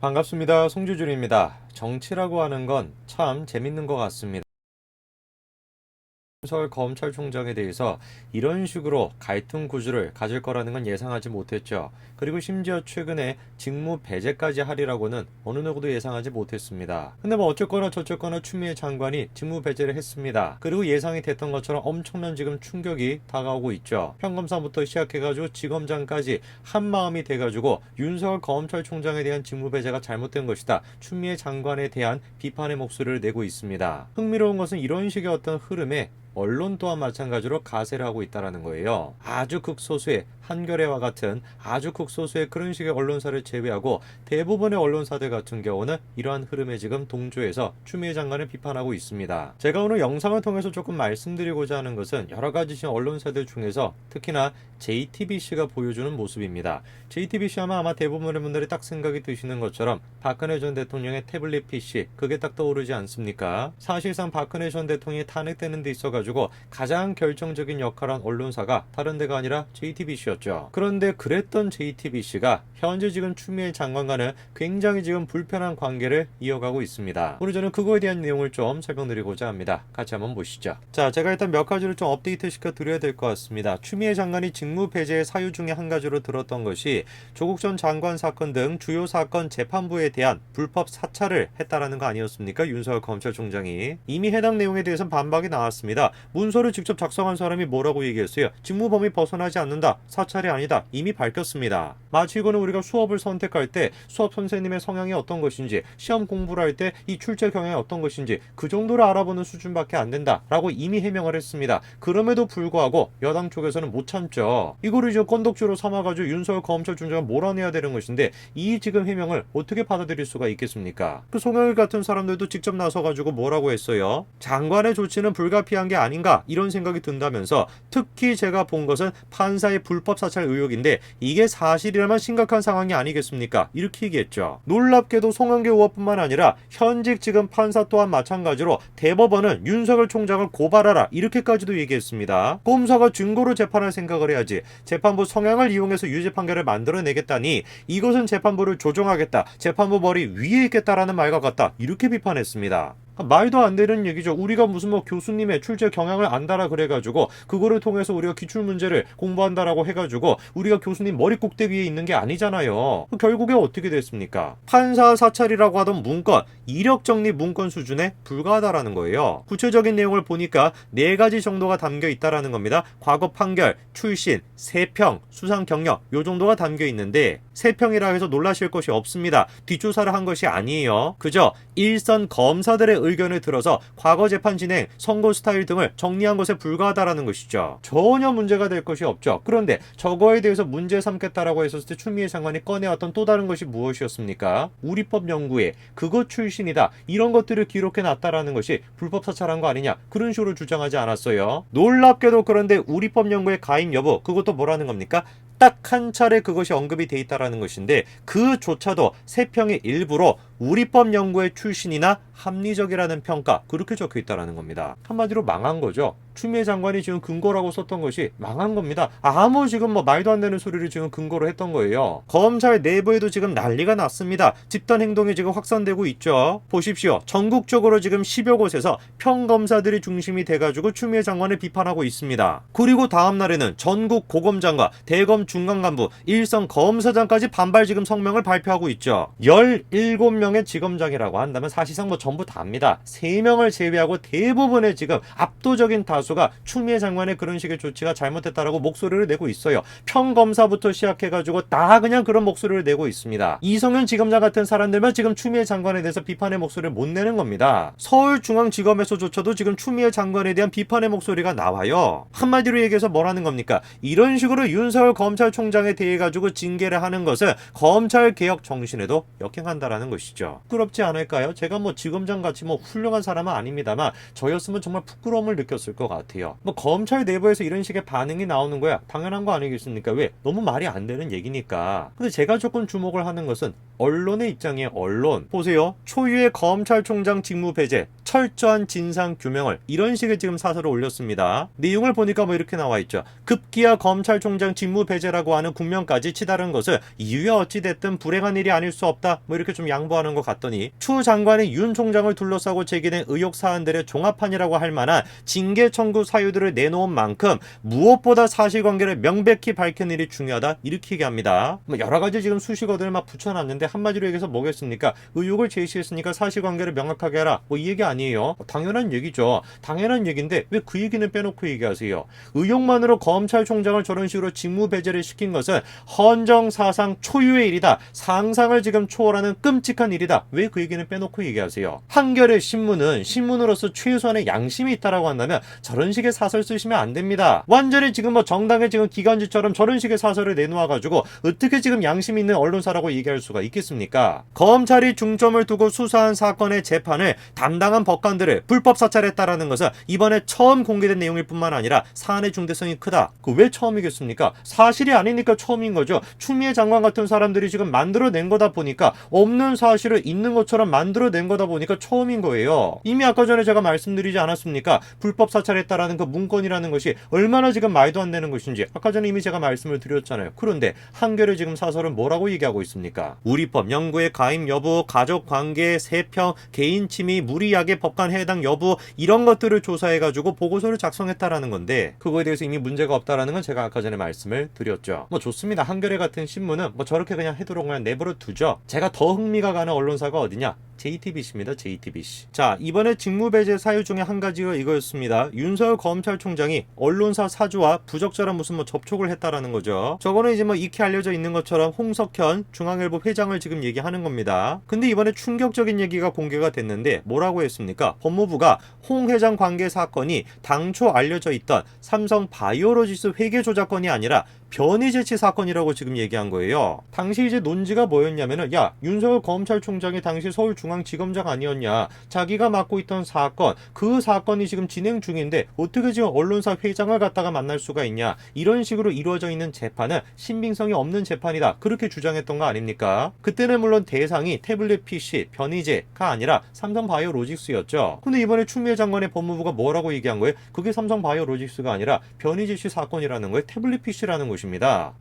반갑습니다. 송주준입니다. 정치라고 하는 건 참 재밌는 것 같습니다. 서울 검찰총장에 대해서 이런 식으로 갈등 구조를 가질 거라는 건 예상하지 못했죠. 그리고 심지어 최근에 직무 배제까지 하리라고는 어느 누구도 예상하지 못했습니다. 근데 뭐 어쨌거나 저쨌거나 추미애 장관이 직무 배제를 했습니다. 그리고 예상이 됐던 것처럼 엄청난 지금 충격이 다가오고 있죠. 평검사부터 시작해가지고 지검장까지 한마음이 돼가지고 윤석열 검찰총장에 대한 직무 배제가 잘못된 것이다. 추미애 장관에 대한 비판의 목소리를 내고 있습니다. 흥미로운 것은 이런 식의 어떤 흐름에 언론 또한 마찬가지로 가세를 하고 있다는 거예요. 아주 극소수의 한겨레와 같은 아주 극소수의 그런 식의 언론사를 제외하고 대부분의 언론사들 같은 경우는 이러한 흐름에 지금 동조해서 추미애 장관을 비판하고 있습니다. 제가 오늘 영상을 통해서 조금 말씀드리고자 하는 것은 여러 가지 언론사들 중에서 특히나 JTBC가 보여주는 모습입니다. JTBC 하면 아마 대부분의 분들이 딱 생각이 드시는 것처럼 박근혜 전 대통령의 태블릿 PC 그게 딱 떠오르지 않습니까? 사실상 박근혜 전 대통령이 탄핵되는 데 있어가지고 가장 결정적인 역할을 한 언론사가 다른 데가 아니라 JTBC였죠. 그런데 그랬던 JTBC가 현재 지금 추미애 장관과는 굉장히 지금 불편한 관계를 이어가고 있습니다. 오늘 저는 그거에 대한 내용을 좀 설명드리고자 합니다. 같이 한번 보시죠. 자, 제가 일단 몇 가지를 좀 업데이트 시켜 드려야 될 것 같습니다. 추미애 장관이 직무 배제의 사유 중에 한 가지로 들었던 것이 조국 전 장관 사건 등 주요 사건 재판부에 대한 불법 사찰을 했다라는 거 아니었습니까? 윤석열 검찰총장이. 이미 해당 내용에 대해서는 반박이 나왔습니다. 문서를 직접 작성한 사람이 뭐라고 얘기했어요? 직무 범위 벗어나지 않는다. 사찰이 아니다. 이미 밝혔습니다. 마치 이거는 우리가 수업을 선택할 때 수업 선생님의 성향이 어떤 것인지, 시험 공부를 할 때 이 출제 경향이 어떤 것인지 그 정도를 알아보는 수준밖에 안 된다라고 이미 해명을 했습니다. 그럼에도 불구하고 여당 쪽에서는 못 참죠. 이거를 지금 건덕지로 삼아가지고 윤석열 검찰총장을 몰아내야 되는 것인데 이 지금 해명을 어떻게 받아들일 수가 있겠습니까? 그 송영길 같은 사람들도 직접 나서가지고 뭐라고 했어요? 장관의 조치는 불가피한 게 아닌가 이런 생각이 든다면서 특히 제가 본 것은 판사의 불법 사찰 의혹인데 이게 사실이라면 심각한 상황이 아니겠습니까? 이렇게 얘기했죠. 놀랍게도 송영길 의원뿐만 아니라 현직 지금 판사 또한 마찬가지로 대법원은 윤석열 총장을 고발하라 이렇게까지도 얘기했습니다. 검사가 증거로 재판할 생각을 해야지 재판부 성향을 이용해서 유죄 판결을 만들어내겠다니 이것은 재판부를 조종하겠다. 재판부 머리 위에 있겠다라는 말과 같다. 이렇게 비판했습니다. 말도 안 되는 얘기죠. 우리가 무슨 뭐 교수님의 출제 경향을 안다라 그래가지고 그거를 통해서 우리가 기출문제를 공부한다라고 해가지고 우리가 교수님 머리 꼭대기에 있는 게 아니잖아요. 결국에 어떻게 됐습니까? 판사 사찰이라고 하던 문건, 이력정리 문건 수준에 불과하다라는 거예요. 구체적인 내용을 보니까 4가지 정도가 담겨 있다라는 겁니다. 과거 판결, 출신, 세평, 수상 경력 요 정도가 담겨 있는데 세평이라 해서 놀라실 것이 없습니다. 뒷조사를 한 것이 아니에요. 그저 일선 검사들의 의견을 들어서 과거 재판 진행, 선고 스타일 등을 정리한 것에 불과하다라는 것이죠. 전혀 문제가 될 것이 없죠. 그런데 저거에 대해서 문제 삼겠다라고 했었을 때 추미애 장관이 꺼내왔던 또 다른 것이 무엇이었습니까? 우리법 연구에 그것 출신이다. 이런 것들을 기록해놨다라는 것이 불법 사찰한 거 아니냐. 그런 식으로 주장하지 않았어요. 놀랍게도 그런데 우리법 연구의 가입 여부 그것도 뭐라는 겁니까? 딱 한 차례 그것이 언급이 돼 있다라는 것인데 그조차도 세평의 일부로 우리법 연구의 출신이나 합리적이라는 평가 그렇게 적혀 있다라는 겁니다. 한마디로 망한 거죠. 추미애 장관이 지금 근거라고 썼던 것이 망한 겁니다. 아무 지금 뭐 말도 안 되는 소리를 지금 근거로 했던 거예요. 검찰 내부에도 지금 난리가 났습니다. 집단 행동이 지금 확산되고 있죠. 보십시오. 전국적으로 지금 10여 곳에서 평검사들이 중심이 돼가지고 추미애 장관을 비판하고 있습니다. 그리고 다음 날에는 전국 고검장과 대검 중간간부, 일선 검사장까지 반발 지금 성명을 발표하고 있죠. 17명의 지검장이라고 한다면 사실상 뭐 전부 다입니다. 3명을 제외하고 대부분의 지금 압도적인 다수가 추미애 장관의 그런 식의 조치가 잘못됐다라고 목소리를 내고 있어요. 평검사부터 시작해가지고 다 그냥 그런 목소리를 내고 있습니다. 이성윤 지검장 같은 사람들만 지금 추미애 장관에 대해서 비판의 목소리를 못 내는 겁니다. 서울중앙지검에서조차도 지금 추미애 장관에 대한 비판의 목소리가 나와요. 한마디로 얘기해서 뭐라는 겁니까? 이런 식으로 윤석열 검찰총장에 대해 가지고 징계를 하는 것은 검찰개혁 정신에도 역행한다라는 것이죠. 부끄럽지 않을까요? 제가 뭐 지검장 같이 뭐 훌륭한 사람은 아닙니다만 저였으면 정말 부끄러움을 느꼈을 것 같아요. 뭐 검찰 내부에서 이런 식의 반응이 나오는 거야 당연한 거 아니겠습니까? 왜? 너무 말이 안 되는 얘기니까. 근데 제가 조금 주목을 하는 것은 언론의 입장이에요. 언론 보세요. 초유의 검찰총장 직무 배제 철저한 진상 규명을 이런 식의 지금 사설을 올렸습니다. 내용을 보니까 뭐 이렇게 나와 있죠. 급기야 검찰총장 직무 배제라고 하는 국면까지 치달은 것을 이유야 어찌됐든 불행한 일이 아닐 수 없다. 뭐 이렇게 좀 양보하는 것 같더니 추 장관이 윤 총장을 둘러싸고 제기된 의혹 사안들의 종합판이라고 할 만한 징계 청구 사유들을 내놓은 만큼 무엇보다 사실관계를 명백히 밝힌 일이 중요하다. 이렇게 얘기합니다. 뭐 여러 가지 지금 수식어들을 막 붙여놨는데 한마디로 얘기해서 뭐겠습니까? 의혹을 제시했으니까 사실관계를 명확하게 해라. 뭐 이 얘기 아니에요. 당연한 얘기죠. 당연한 얘기인데 왜 그 얘기는 빼놓고 얘기하세요? 의혹만으로 검찰총장을 저런 식으로 직무 배제를 시킨 것은 헌정사상 초유의 일이다. 상상을 지금 초월하는 끔찍한 일이다. 왜 그 얘기는 빼놓고 얘기하세요? 한겨레 신문은 신문으로서 최소한의 양심이 있다라고 한다면 저런 식의 사설 쓰시면 안 됩니다. 완전히 지금 뭐 정당의 지금 기관지처럼 저런 식의 사설을 내놓아가지고 어떻게 지금 양심 있는 언론사라고 얘기할 수가 있겠습니까? 검찰이 중점을 두고 수사한 사건의 재판을 담당한 법관들을 불법 사찰했다라는 것은 이번에 처음 공개된 내용일 뿐만 아니라 사안의 중대성이 크다. 그 왜 처음이겠습니까? 사실이 아니니까 처음인 거죠. 추미애 장관 같은 사람들이 지금 만들어낸 거다 보니까 없는 사실을 있는 것처럼 만들어낸 거다 보니까 처음인 거예요. 이미 아까 전에 제가 말씀드리지 않았습니까? 불법 사찰했다라는 그 문건이라는 것이 얼마나 지금 말도 안 되는 것인지 아까 전에 이미 제가 말씀을 드렸잖아요. 그런데 한겨레 지금 사설은 뭐라고 얘기하고 있습니까? 우리법, 영구의 가입 여부, 가족관계, 세평, 개인 침해, 무리약의 법관 해당 여부 이런 것들을 조사해가지고 보고서를 작성했다라는 건데 그거에 대해서 이미 문제가 없다라는 건 제가 아까 전에 말씀을 드렸죠. 뭐 좋습니다. 한겨레 같은 신문은 뭐 저렇게 그냥 해도록 그냥 내버려 두죠. 제가 더 흥미가 가는 언론사가 어디냐? JTBC입니다. JTBC. 자, 이번에 직무배제 사유 중에 한 가지가 이거였습니다. 윤석열 검찰총장이 언론사 사주와 부적절한 무슨 뭐 접촉을 했다라는 거죠. 저거는 이제 뭐 익히 알려져 있는 것처럼 홍석현 중앙일보 회장을 지금 얘기하는 겁니다. 근데 이번에 충격적인 얘기가 공개가 됐는데 뭐라고 했습니까? 법무부가 홍 회장 관계 사건이 당초 알려져 있던 삼성 바이오로직스 회계 조작건이 아니라 변의 제치 사건이라고 지금 얘기한 거예요. 당시 이제 논지가 뭐였냐면은 야 윤석열 검찰총장이 당시 서울중앙지검장 아니었냐, 자기가 맡고 있던 사건, 그 사건이 지금 진행 중인데 어떻게 지금 언론사 회장을 갖다가 만날 수가 있냐, 이런 식으로 이루어져 있는 재판은 신빙성이 없는 재판이다, 그렇게 주장했던 거 아닙니까? 그때는 물론 대상이 태블릿 PC, 변희재가 아니라 삼성바이오로직스였죠. 근데 이번에 추미애 장관의 법무부가 뭐라고 얘기한 거예요? 그게 삼성바이오로직스가 아니라 변희재 씨 사건이라는 거예요. 태블릿 PC라는 것입니다.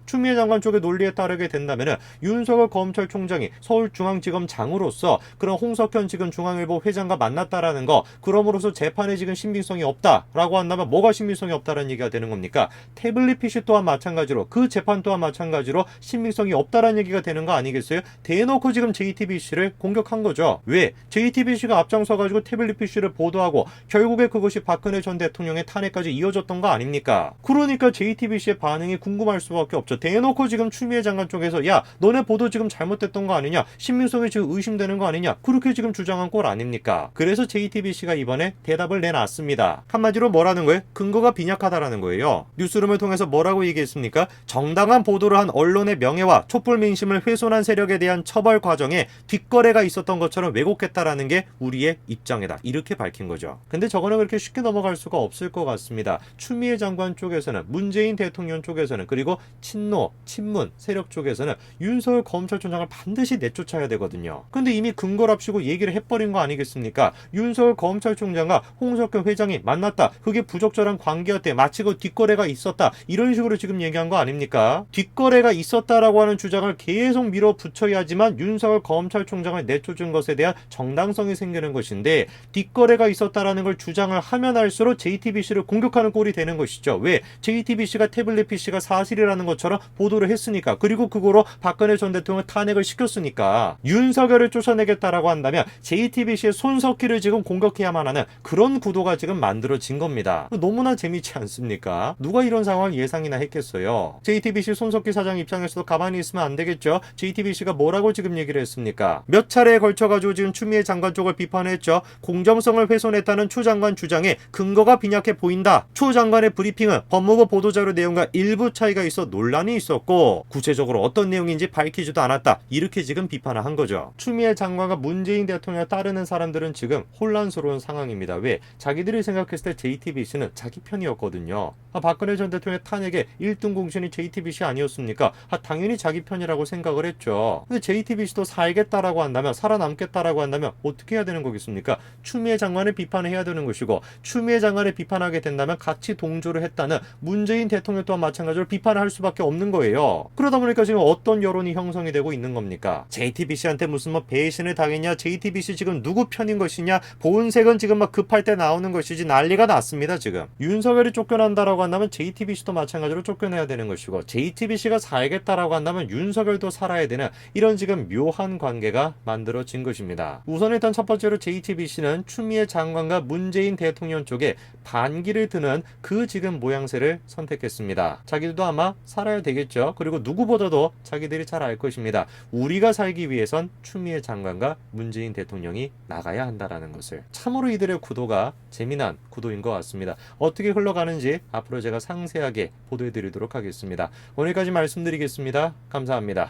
추미애 장관 쪽의 논리에 따르게 된다면 윤석열 검찰총장이 서울중앙지검장으로서 그런 홍석현 지금 중앙일보 회장과 만났다라는 거, 그럼으로써 재판에 지금 신빙성이 없다라고 한다면 뭐가 신빙성이 없다라는 얘기가 되는 겁니까? 태블릿 PC 또한 마찬가지로, 그 재판 또한 마찬가지로 신빙성이 없다라는 얘기가 되는 거 아니겠어요? 대놓고 지금 JTBC를 공격한 거죠. 왜? JTBC가 앞장서가지고 태블릿 PC를 보도하고 결국에 그것이 박근혜 전 대통령의 탄핵까지 이어졌던 거 아닙니까? 그러니까 JTBC의 반응이 궁금할 수밖에 없죠. 대놓고 지금 추미애 장관 쪽에서 야 너네 보도 지금 잘못됐던 거 아니냐, 신빙성이 지금 의심되는 거 아니냐, 그렇게 지금 주장한 꼴 아닙니까? 그래서 JTBC가 이번에 대답을 내놨습니다. 한마디로 뭐라는 거예요? 근거가 빈약하다라는 거예요. 뉴스룸을 통해서 뭐라고 얘기했습니까? 정당한 보도를 한 언론의 명예와 촛불 민심을 훼손한 세력에 대한 처벌 과정에 뒷거래가 있었던 것처럼 왜곡했다라는 게 우리의 입장이다, 이렇게 밝힌 거죠. 근데 저거는 그렇게 쉽게 넘어갈 수가 없을 것 같습니다. 추미애 장관 쪽에서는, 문재인 대통령 쪽에서는, 그리고 친노, 친문 세력 쪽에서는 윤석열 검찰총장을 반드시 내쫓아야 되거든요. 근데 이미 근거랍시고 얘기를 해버린 거 아니겠습니까? 윤석열 검찰총장과 홍석현 회장이 만났다, 그게 부적절한 관계였대, 마치 그 뒷거래가 있었다, 이런 식으로 지금 얘기한 거 아닙니까? 뒷거래가 있었다라고 하는 주장을 계속 밀어붙여야지만 윤석열 검찰총장을 내쫓은 것에 대한 정당성이 생기는 것인데, 뒷거래가 있었다라는 걸 주장을 하면 할수록 JTBC를 공격하는 꼴이 되는 것이죠. 왜? JTBC가 태블릿 PC가 사실이라는 것처럼 보도를 했으니까, 그리고 그거로 박근혜 전 대통령 탄핵을 시켰으니까. 윤석열을 쫓아내겠다라고 한다면 JTBC의 손석희를 지금 공격해야만 하는 그런 구도가 지금 만들어진 겁니다. 너무나 재미있지 않습니까? 누가 이런 상황을 예상이나 했겠어요? JTBC 손석희 사장 입장에서도 가만히 있으면 안 되겠죠. JTBC가 뭐라고 지금 얘기를 했습니까? 몇 차례에 걸쳐가지고 지금 추미애 장관 쪽을 비판했죠. 공정성을 훼손했다는 추 장관 주장에 근거가 빈약해 보인다. 추 장관의 브리핑은 법무부 보도자료 내용과 일부 차이 사이가 있어 논란이 있었고 구체적으로 어떤 내용인지 밝히지도 않았다. 이렇게 지금 비판을 한 거죠. 추미애 장관과 문재인 대통령을 따르는 사람들은 지금 혼란스러운 상황입니다. 왜? 자기들이 생각했을 때 JTBC는 자기 편이었거든요. 박근혜 전 대통령의 탄핵에 1등 공신이 JTBC 아니었습니까? 당연히 자기 편이라고 생각을 했죠. 근데 JTBC도 살겠다라고 한다면, 살아남겠다라고 한다면 어떻게 해야 되는 거겠습니까? 추미애 장관을 비판을 해야 되는 것이고, 추미애 장관을 비판하게 된다면 같이 동조를 했다는 문재인 대통령 또한 마찬가지로 비판을 할 수밖에 없는 거예요. 그러다 보니까 지금 어떤 여론이 형성이 되고 있는 겁니까? JTBC한테 무슨 뭐 배신을 당했냐? JTBC 지금 누구 편인 것이냐? 보은색은 지금 막 급할 때 나오는 것이지 난리가 났습니다. 지금 윤석열이 쫓겨난다라고 한다면 JTBC도 마찬가지로 쫓겨내야 되는 것이고, JTBC가 살겠다라고 한다면 윤석열도 살아야 되는 이런 지금 묘한 관계가 만들어진 것입니다. 우선 일단 첫 번째로 JTBC는 추미애 장관과 문재인 대통령 쪽에 반기를 드는 그 지금 모양새를 선택했습니다. 자기들도 아마 살아야 되겠죠. 그리고 누구보다도 자기들이 잘 알 것입니다. 우리가 살기 위해선 추미애 장관과 문재인 대통령이 나가야 한다라는 것을. 참으로 이들의 구도가 재미난 구도인 것 같습니다. 어떻게 흘러가는지 앞으로 제가 상세하게 보도해 드리도록 하겠습니다. 오늘까지 말씀드리겠습니다. 감사합니다.